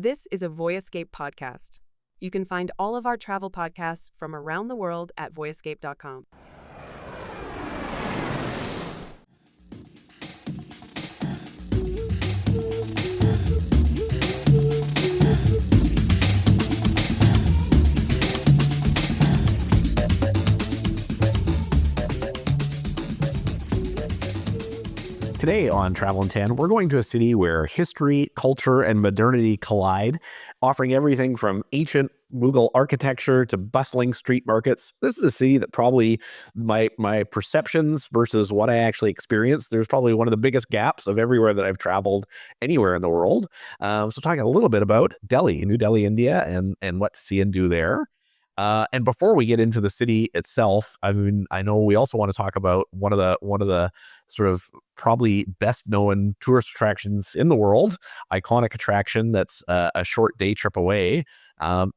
This is a Voyescape podcast. You can find all of our travel podcasts from around the world at voyescape.com. Today on Travel in 10, we're going to a city where history, culture, and modernity collide, offering everything from ancient Mughal architecture to bustling street markets. This is a city that probably my perceptions versus what I actually experienced, there's probably one of the biggest gaps of everywhere that I've traveled anywhere in the world. So talking a little bit about Delhi, New Delhi, India, and what to see and do there. And before we get into the city itself, I mean, I know we also want to talk about one of the sort of probably best known tourist attractions in the world, iconic attraction that's a short day trip away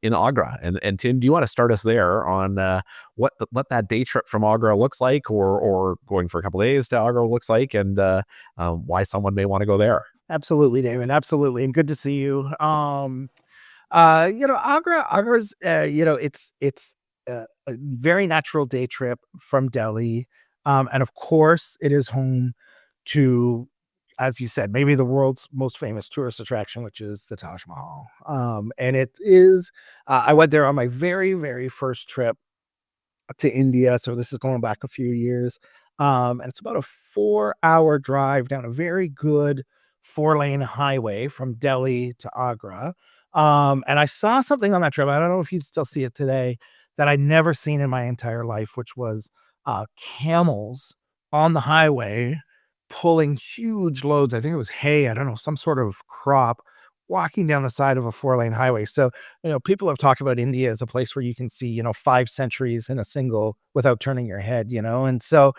in Agra. And Tim, do you want to start us there on what that day trip from Agra looks like, or going for a couple of days to Agra looks like, and why someone may want to go there? Absolutely, David. Absolutely. And good to see you. Agra's, it's a very natural day trip from Delhi. And of course it is home to, as you said, maybe the world's most famous tourist attraction, which is the Taj Mahal. And it is, I went there on my very, very first trip to India. So this is going back a few years. And it's about a 4-hour drive down a very good 4-lane highway from Delhi to Agra. And I saw something on that trip. I don't know if you still see it today that I'd never seen in my entire life, which was camels on the highway pulling huge loads. I think it was hay. I don't know, some sort of crop walking down the side of a 4-lane highway. So, people have talked about India as a place where you can see, 5 centuries in a single without turning your head, and so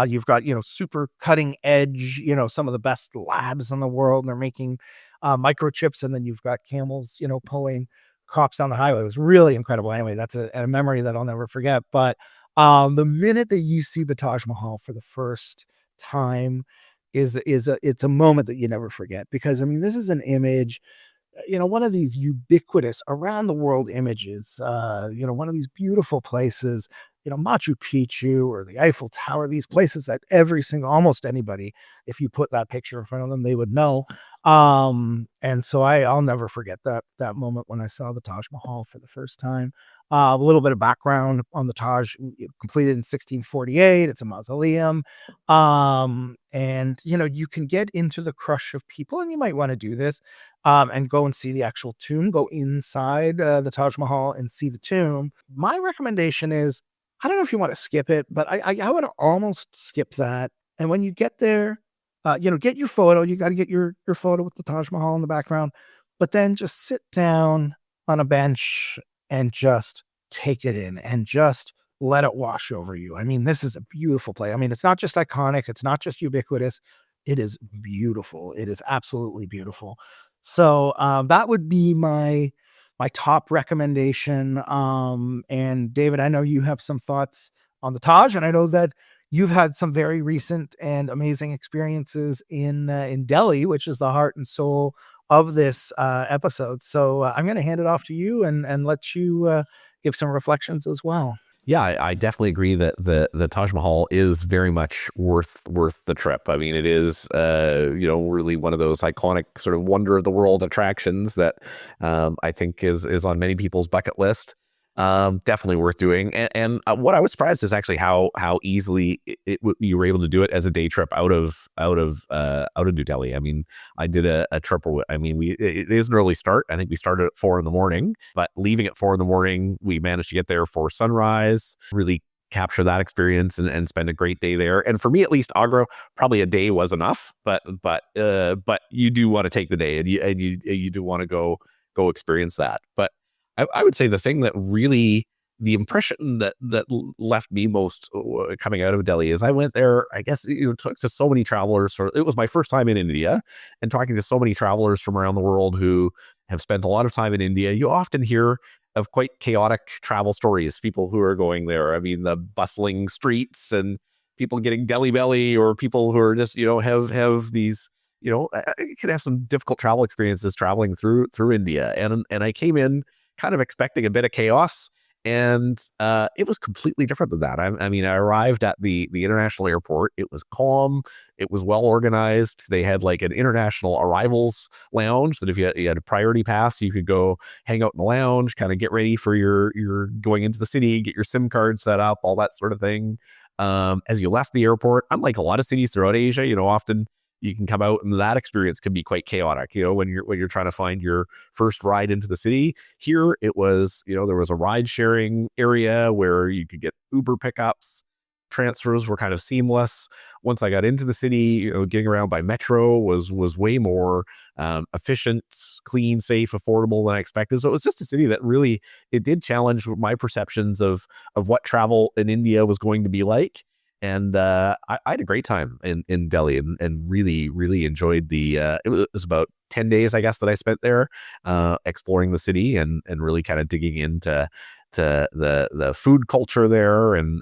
you've got, super cutting edge, some of the best labs in the world. And they're making microchips, and then you've got camels, pulling crops down the highway. It was really incredible. Anyway, that's a memory that I'll never forget. But the minute that you see the Taj Mahal for the first time it's a moment that you never forget, because I mean, this is an image, one of these ubiquitous around the world images, one of these beautiful places, Machu Picchu or the Eiffel Tower, these places that almost anybody, if you put that picture in front of them, they would know. And so I'll never forget that moment when I saw the Taj Mahal for the first time. A little bit of background on the Taj: completed in 1648. It's a mausoleum. And you can get into the crush of people, and you might want to do this, and go and see the actual tomb, go inside the Taj Mahal and see the tomb. My recommendation is, I don't know if you want to skip it, but I would almost skip that. And when you get there, get your photo. You got to get your photo with the Taj Mahal in the background, but then just sit down on a bench and just take it in and just let it wash over you. I mean, this is a beautiful place. I mean, it's not just iconic. It's not just ubiquitous. It is beautiful. It is absolutely beautiful. So that would be my top recommendation. And David, I know you have some thoughts on the Taj, and I know that you've had some very recent and amazing experiences in Delhi, which is the heart and soul of this episode. So I'm going to hand it off to you and let you give some reflections as well. Yeah, I definitely agree that the Taj Mahal is very much worth the trip. I mean, it is really one of those iconic sort of wonder of the world attractions that I think is on many people's bucket list. Definitely worth doing. And what I was surprised is actually how easily you were able to do it as a day trip out of New Delhi. I mean, I did a trip. I mean, it is an early start. I think we started at 4 a.m, but leaving at 4 a.m, we managed to get there for sunrise. Really capture that experience and spend a great day there. And for me, at least, Agra, probably a day was enough. But you do want to take the day, and you do want to go experience that. But I would say the thing that really, the impression that left me most coming out of Delhi is I went there, I guess, talked to so many travelers. It was my first time in India, and talking to so many travelers from around the world who have spent a lot of time in India. You often hear of quite chaotic travel stories, people who are going there. I mean, the bustling streets and people getting Delhi belly, or people who are just, have these you can have some difficult travel experiences traveling through India. And I came in kind of expecting a bit of chaos. And it was completely different than that. I mean, I arrived at the international airport. It was calm. It was well organized. They had like an international arrivals lounge that if you had a priority pass, you could go hang out in the lounge, kind of get ready for your going into the city, get your SIM card set up, all that sort of thing. As you left the airport, unlike a lot of cities throughout Asia, often you can come out and that experience can be quite chaotic, when you're trying to find your first ride into the city. Here it was, there was a ride sharing area where you could get Uber pickups. Transfers were kind of seamless. Once I got into the city, getting around by metro was way more efficient, clean, safe, affordable than I expected. So it was just a city that really, it did challenge my perceptions of what travel in India was going to be like. And I had a great time in Delhi, and really, really enjoyed it was about 10 days, I guess, that I spent there exploring the city and really kind of digging into the food culture there and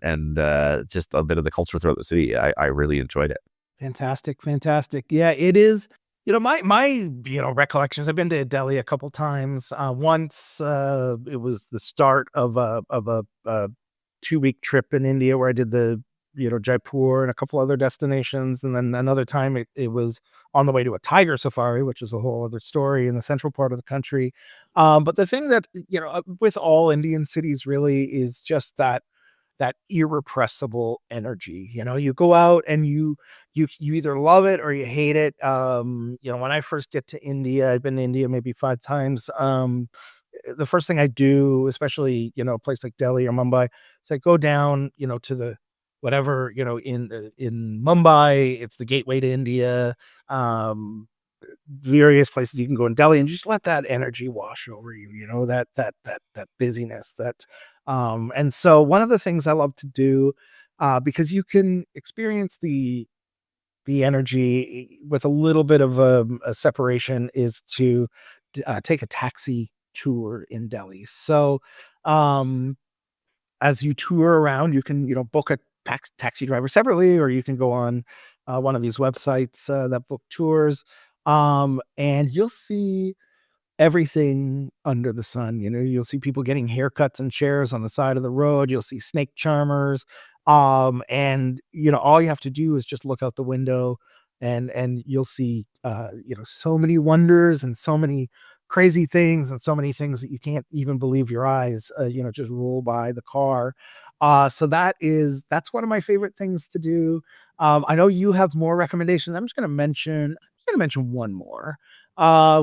just a bit of the culture throughout the city. I really enjoyed it. Fantastic. Yeah, it is. My recollections. I've been to Delhi a couple times. Once it was the start of a 2-week trip in India where I did the Jaipur and a couple other destinations, and then another time it was on the way to a tiger safari, which is a whole other story in the central part of the country. But the thing that with all Indian cities really is just that irrepressible energy. You go out and you either love it or you hate it. When I first get to India, I've been to India maybe 5 times. The first thing I do, especially a place like Delhi or Mumbai, is I go down to the whatever in Mumbai. It's the gateway to India. Various places you can go in Delhi and just let that energy wash over you, that busyness and so one of the things I love to do, because you can experience the energy with a little bit of a separation, is to take a taxi tour in Delhi. So, as you tour around, you can, book a taxi driver separately, or you can go on one of these websites that book tours. And you'll see everything under the sun. You'll see people getting haircuts in chairs on the side of the road. You'll see snake charmers. And all you have to do is just look out the window and you'll see so many wonders and so many crazy things and so many things that you can't even believe your eyes, just roll by the car. So that's one of my favorite things to do. I know you have more recommendations. I'm just going to mention one more,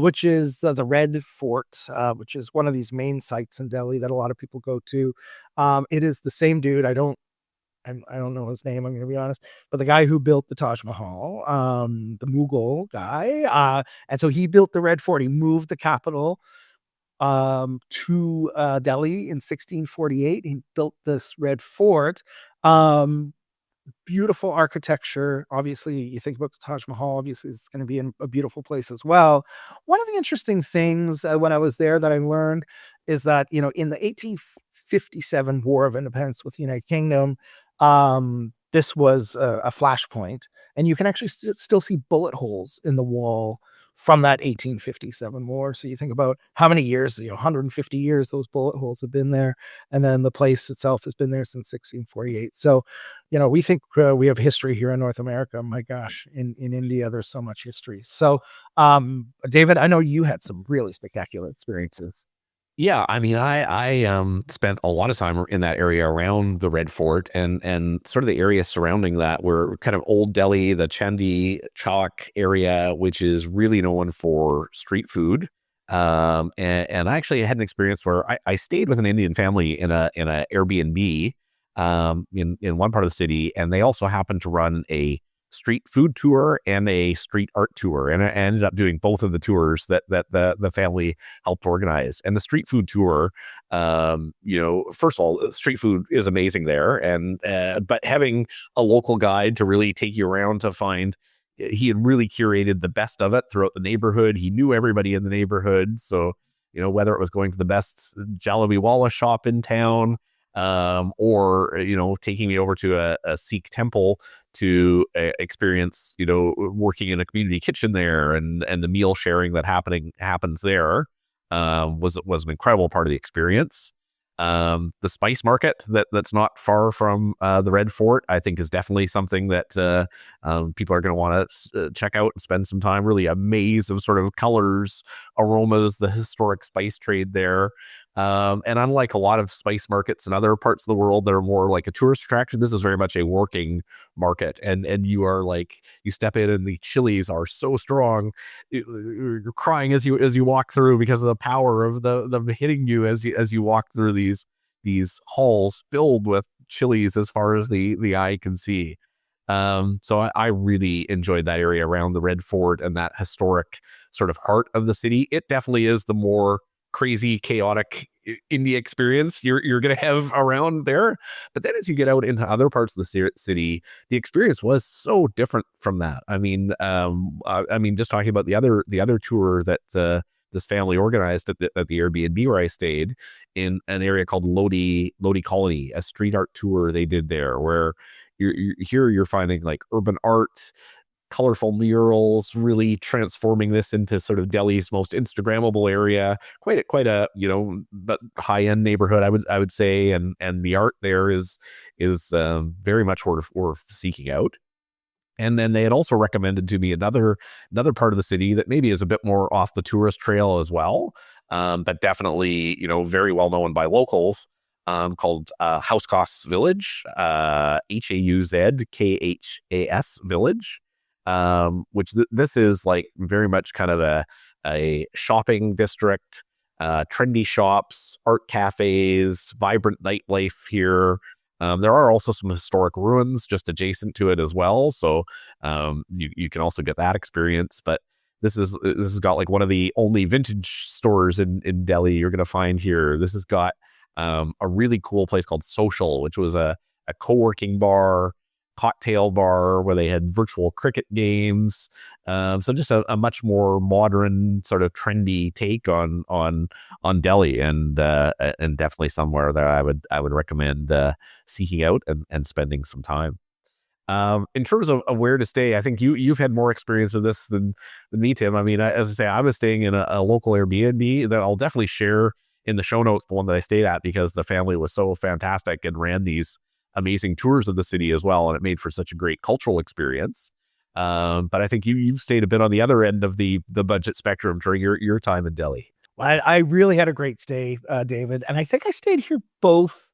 which is the Red Fort, which is one of these main sites in Delhi that a lot of people go to. It is the same dude. I don't know his name, I'm going to be honest, but the guy who built the Taj Mahal, the Mughal guy, and so he built the Red Fort. He moved the capital to Delhi in 1648. He built this Red Fort. Beautiful architecture. Obviously, you think about the Taj Mahal, obviously it's going to be in a beautiful place as well. One of the interesting things when I was there that I learned is that, in the 1857 War of Independence with the United Kingdom, this was a flashpoint, and you can actually still see bullet holes in the wall from that 1857 war. So you think about how many years, 150 years those bullet holes have been there. And then the place itself has been there since 1648. So, we think we have history here in North America. My gosh, in India, there's so much history. So, David, I know you had some really spectacular experiences. Yeah, I mean, I spent a lot of time in that area around the Red Fort and sort of the area surrounding that were kind of Old Delhi, the Chandi Chowk area, which is really known for street food. And I actually had an experience where I stayed with an Indian family in a Airbnb in one part of the city, and they also happened to run a street food tour and a street art tour, and I ended up doing both of the tours that the family helped organize. And the street food tour, first of all, street food is amazing there, and but having a local guide to really take you around to find, he had really curated the best of it throughout the neighborhood. He knew everybody in the neighborhood, so whether it was going to the best jalebi wala shop in town, or taking me over to a Sikh temple to experience working in a community kitchen there, and the meal sharing that happens there was an incredible part of the experience. The spice market that's not far from the Red Fort, I think, is definitely something that people are going to want to check out and spend some time. Really a maze of sort of colors, aromas, the historic spice trade there. And unlike a lot of spice markets in other parts of the world that are more like a tourist attraction, this is very much a working market. And you step in and the chilies are so strong, you're crying as you walk through because of the power of them hitting you as you walk through these halls filled with chilies as far as the eye can see. So I really enjoyed that area around the Red Fort and that historic sort of heart of the city. It definitely is the more crazy, chaotic indie experience you're going to have around there. But then as you get out into other parts of the city, the experience was so different from that. I mean, just talking about the other tour that this family organized at the Airbnb where I stayed, in an area called Lodi Colony, a street art tour they did there, where you're finding like urban art, colorful murals, really transforming this into sort of Delhi's most Instagrammable area. Quite a but high end neighborhood, I would say, and the art there is very much worth seeking out. And then they had also recommended to me another part of the city that maybe is a bit more off the tourist trail as well, but definitely very well known by locals, called Housekhas Village, Hauzkhas Village, which this is like very much kind of a shopping district, trendy shops, art cafes, vibrant nightlife here. There are also some historic ruins just adjacent to it as well, so you can also get that experience. But this has got like one of the only vintage stores in Delhi you're going to find here. This has got a really cool place called Social, which was a co-working bar, cocktail bar where they had virtual cricket games. So just a much more modern, sort of trendy take on Delhi, and definitely somewhere that I would recommend seeking out and spending some time. In terms of where to stay, I think you've had more experience of this than me, Tim. I mean, as I say, I was staying in a local Airbnb that I'll definitely share in the show notes, the one that I stayed at, because the family was so fantastic and ran these amazing tours of the city as well, and it made for such a great cultural experience. But I think you've stayed a bit on the other end of the budget spectrum during your time in Delhi. I really had a great stay, David, and I think I stayed here both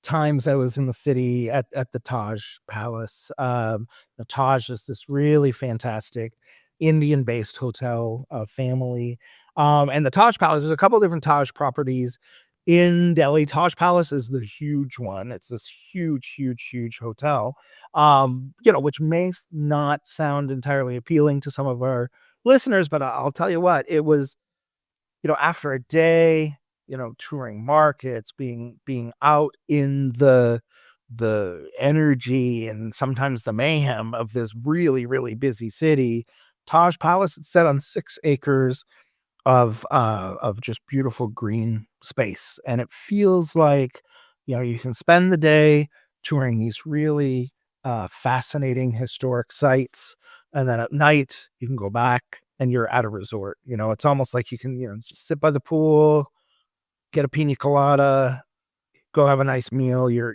times I was in the city at the Taj Palace. The Taj is this really fantastic Indian-based hotel family. And the Taj Palace, there's a couple different Taj properties in Delhi. Taj Palace is the huge one. It's this huge hotel, which may not sound entirely appealing to some of our listeners, but I'll tell you what, it was, after a day, touring markets, being out in the energy and sometimes the mayhem of this really busy city. Taj Palace is set on 6 acres of just beautiful green space, and it feels like you can spend the day touring these really fascinating historic sites, and then at night you can go back and you're at a resort. It's almost like you can just sit by the pool, get a pina colada, go have a nice meal. You're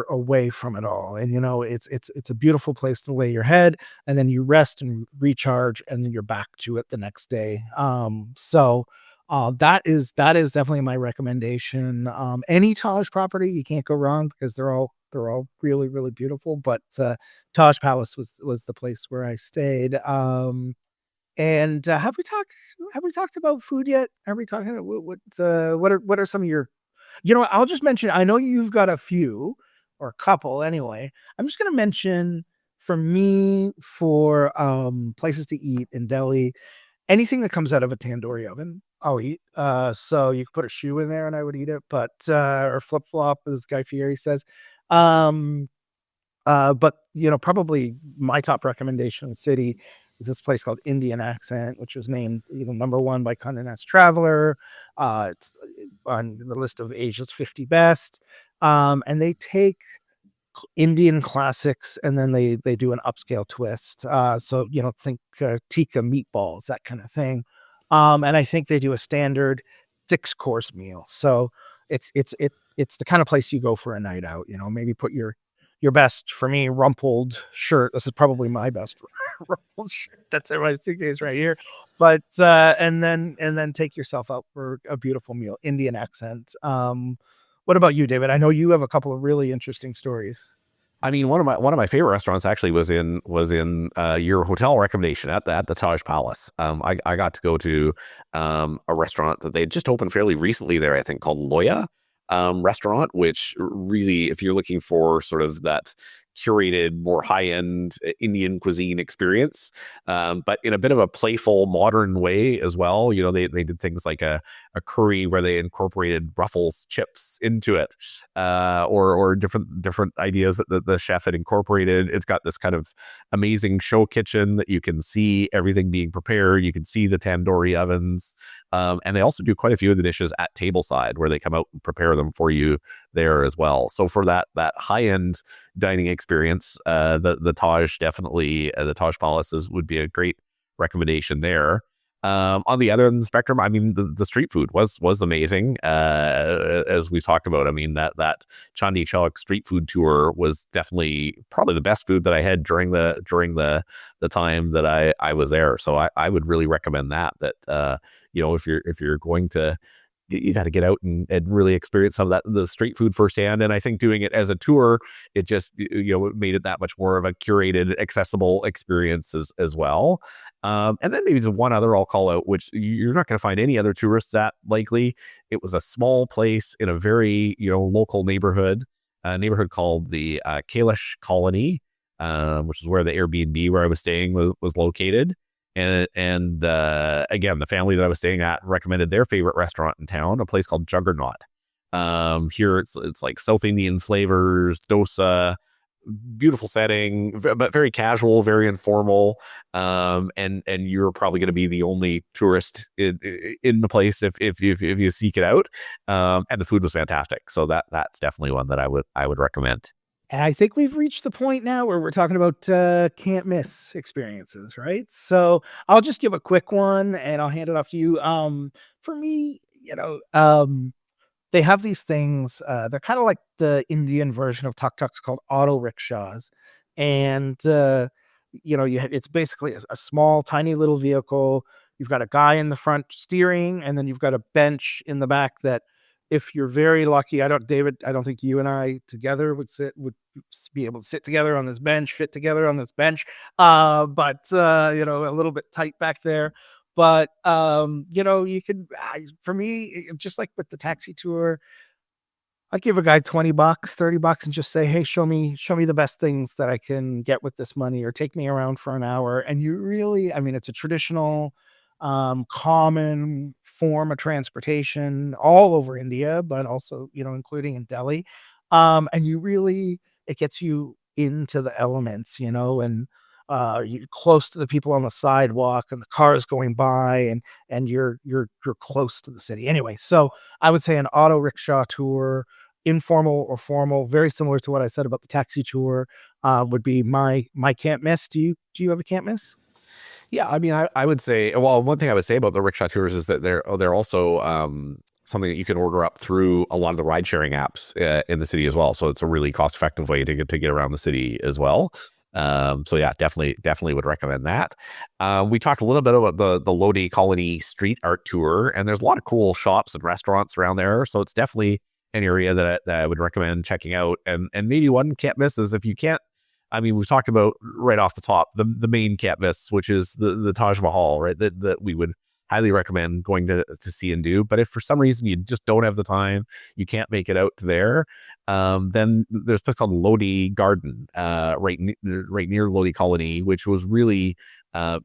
away from it all, and it's a beautiful place to lay your head, and then you rest and recharge, and then you're back to it the next day. That is definitely my recommendation. Any Taj property, you can't go wrong because they're all really beautiful. But Taj Palace was the place where I stayed. And have we talked about food yet? Are we talking about what are some of your, I'll just mention, I know you've got a few or a couple anyway. I'm just going to mention for me, for places to eat in Delhi, anything that comes out of a tandoori oven, I'll eat. So you could put a shoe in there and I would eat it, but or flip flop, as Guy Fieri says. But probably my top recommendation in the city is this place called Indian Accent, which was named number 1 by Condé Nast Traveler. It's on the list of Asia's 50 best. And they take Indian classics and then they do an upscale twist. So think tikka meatballs, that kind of thing. And I think they do a standard 6-course meal. So it's the kind of place you go for a night out. Maybe put your best, for me, rumpled shirt. This is probably my best rumpled shirt that's in my suitcase right here. But and then take yourself out for a beautiful meal, Indian accent. What about you, David? I know you have a couple of really interesting stories. I mean, one of my favorite restaurants actually was in your hotel recommendation at the Taj Palace. I got to go to a restaurant that they just opened fairly recently there, I think, called Loya restaurant, which really, if you're looking for sort of that curated, more high-end Indian cuisine experience, but in a bit of a playful, modern way as well. They did things like a curry where they incorporated Ruffles chips into it, or different ideas that the chef had incorporated. It's got this kind of amazing show kitchen that you can see everything being prepared. You can see the tandoori ovens, and they also do quite a few of the dishes at tableside where they come out and prepare them for you there as well. So for that high end dining experience, the Taj definitely, the Taj Palaces would be a great recommendation there. On the other end of the spectrum, I mean, the street food was amazing. As we talked about, I mean, that Chandi Chowk street food tour was definitely probably the best food that I had during the time that I was there. So I would really recommend that if you're going to, you got to get out and really experience some of the street food firsthand. And I think doing it as a tour, it just, it made it that much more of a curated, accessible experience as well. And then maybe just one other I'll call out, which you're not going to find any other tourists that likely. It was a small place in a very, local neighborhood, a neighborhood called the Kailash Colony, which is where the Airbnb where I was staying was located. And again, the family that I was staying at recommended their favorite restaurant in town, a place called Juggernaut. Here it's like South Indian flavors, dosa, beautiful setting, but very casual, very informal. And you're probably going to be the only tourist in the place if you seek it out. And the food was fantastic, so that's definitely one that I would recommend. And I think we've reached the point now where we're talking about can't miss experiences, right? So I'll just give a quick one and I'll hand it off to you. For me, they have these things. They're kind of like the Indian version of tuk-tuks called auto rickshaws. And, it's basically a small, tiny little vehicle. You've got a guy in the front steering, and then you've got a bench in the back that, if you're very lucky, David, I don't think you and I together would be able to sit together on this bench, fit together on this bench. But a little bit tight back there. But you could, for me, just like with the taxi tour, I give a guy $20, $30 and just say, hey, show me the best things that I can get with this money, or take me around for an hour. And you really, I mean, it's a traditional, common form of transportation all over India, but also, including in Delhi. And it gets you into the elements, and you're close to the people on the sidewalk and the cars going by, and you're close to the city. Anyway, so I would say an auto rickshaw tour, informal or formal, very similar to what I said about the taxi tour, would be my can't miss. Do you have a can't miss? Yeah, I mean, I would say, well, one thing I would say about the rickshaw tours is that they're also something that you can order up through a lot of the ride sharing apps in the city as well. So it's a really cost effective way to get around the city as well. So yeah, definitely would recommend that. We talked a little bit about the Lodi Colony street art tour, and there's a lot of cool shops and restaurants around there. So it's definitely an area that I would recommend checking out. And maybe one can't miss is, if you can't, I mean, we've talked about right off the top, the main can't miss, which is the Taj Mahal, right? That we would highly recommend going to see and do. But if for some reason you just don't have the time, you can't make it out to there, then there's a place called Lodi Garden, right near Lodi Colony, which was really, a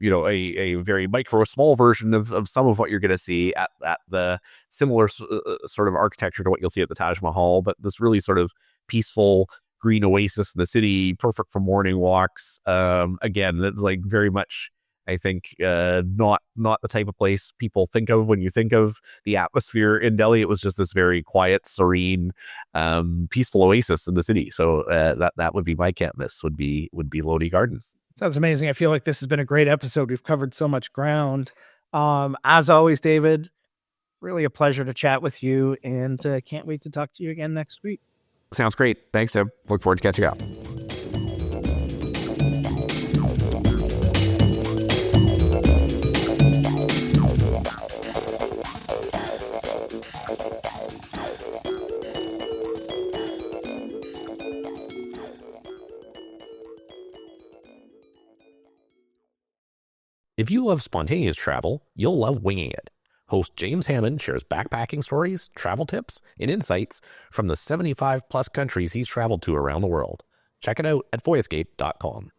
very small version of some of what you're going to see at the similar sort of architecture to what you'll see at the Taj Mahal, but this really sort of peaceful green oasis in the city, perfect for morning walks. Again, it's like very much I think not the type of place people think of when you think of the atmosphere in Delhi. It was just this very quiet, serene, peaceful oasis in the city. So that would be my can't miss. Would be Lodi Garden. Sounds amazing. I feel like this has been a great episode. We've covered so much ground. As always, David, really a pleasure to chat with you, and can't wait to talk to you again next week. Sounds great. Thanks, Tim. Look forward to catching up. If you love spontaneous travel, you'll love Winging It. Host James Hammond shares backpacking stories, travel tips, and insights from the 75-plus countries he's traveled to around the world. Check it out at voyescape.com.